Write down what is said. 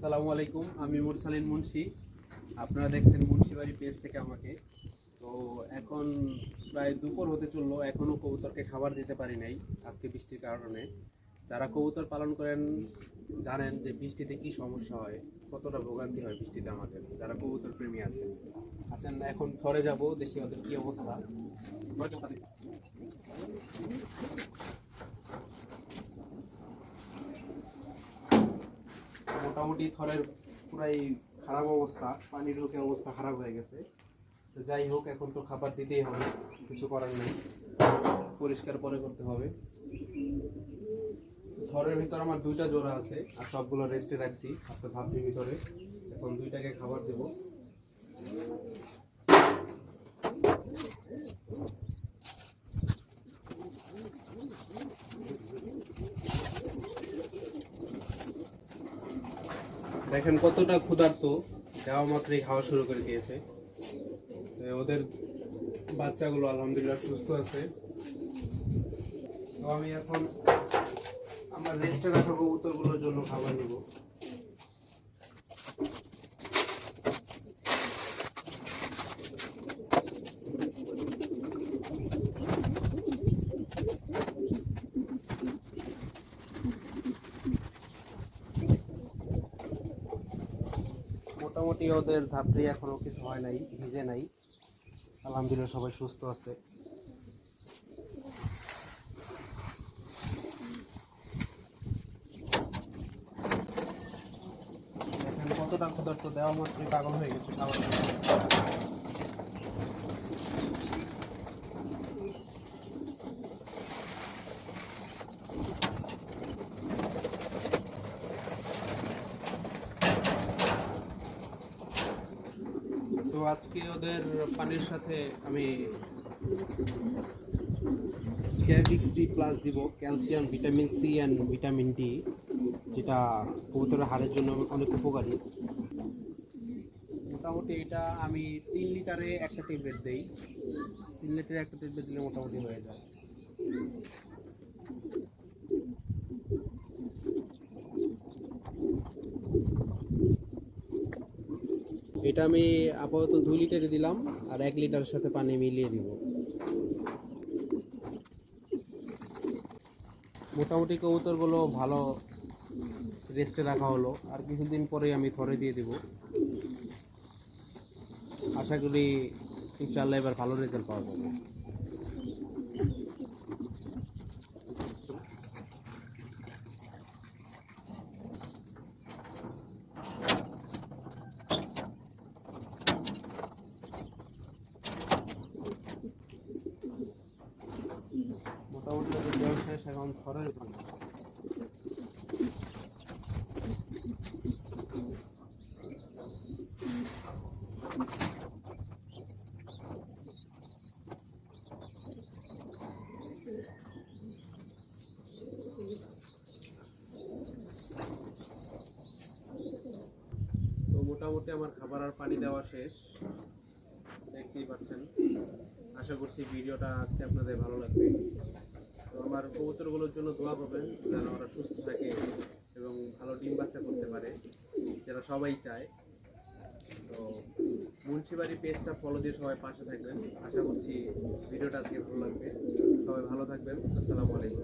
আসসালামু আলাইকুম, আমি মুরসালিন মুন্সি। আপনারা দেখছেন মুন্সিবাড়ি পেজ থেকে আমাকে। তো এখন প্রায় দুপুর হতে চললো, এখনও কবুতরকে খাবার দিতে পারি নাই আজকে বৃষ্টির কারণে। যারা কবুতর পালন করেন জানেন যে বৃষ্টিতে কি সমস্যা হয়, কতটা ভোগান্তি হয় বৃষ্টিতে আমাদের, যারা কবুতর প্রেমী আছেন। এখন ঘরে যাব, দেখি ওদের কি অবস্থা। মোটামুটি থরের পুরাই খারাপ অবস্থা, পানি ঢুকে অবস্থা খারাপ হয়ে গেছে। তো যাই হোক, এখন তো খাবার দিতেই হবে, কিছু করার নেই, পরিষ্কার পরে করতে হবে। থরের ভিতর আমার দুইটা জোড়া আছে আর সবগুলো রেস্টে রাখছি একটা ধাপটির ভিতরে। এখন দুইটাকে খাবার দেব। দেখেন কতটা ক্ষুধার্ত, দেওয়া মাত্রই খাওয়া শুরু করে দিয়েছে। ওদের বাচ্চাগুলো আলহামদুলিল্লাহ সুস্থ আছে। তো আমি এখন আমার রেস্টে রাখা কবুতরগুলোর জন্য খাবার নেব। মোটামুটি ওদের ধাত্রী এখনো কিছু হয় নাই, ভিজে নাই, আলহামদুলিল্লাহ সবাই সুস্থ আছে। দেখেন কতটা ক্ষুধার্ত, দেওয়া মাত্রই পাগল হয়ে গেছে খাবার। তো আজকে ওদের পানির সাথে আমি ক্যাভিক সি প্লাস দিব, calcium, vitamin C and vitamin D, যেটা কবুতরের হাড়ের জন্য অনেক উপকারী। মোটামুটি এটা আমি 3 লিটারে একটা ট্যাবলেট দিই, 3 লিটারে একটা ট্যাবলেট দিলে মোটামুটি হয়ে যায়। এটা আমি আপাতত 2 লিটারে দিলাম আর 1 লিটারের সাথে পানি মিলিয়ে দিব। মোটামুটি কবুতরগুলো ভালো রেস্টে রাখা হলো, আর কিছুদিন পরেই আমি থরে দিয়ে দিব। আশা করি ইনশাআল্লাহ এবার ভালো রেজাল্ট পাওয়া যাবে। মোটামুটি ওদের দেওয়া শেষ, এখন থরের তো মোটামুটি আমার খাবার আর পানি দেওয়া শেষ, দেখতেই পাচ্ছেন। আশা করছি ভিডিওটা আজকে আপনাদের ভালো লাগবে। তো আমার কবুতরগুলোর জন্য দোয়া করবেন যেন ওরা সুস্থ থাকে এবং ভালো ডিম বাচ্চা করতে পারে, যেটা সবাই চায়। তো মুন্সিবাড়ি পেজটা ফলো দিয়ে সবাই পাশে থাকবেন। আশা করছি ভিডিওটা আজকে ভালো লাগবে। সবাই ভালো থাকবেন। আসসালামু আলাইকুম।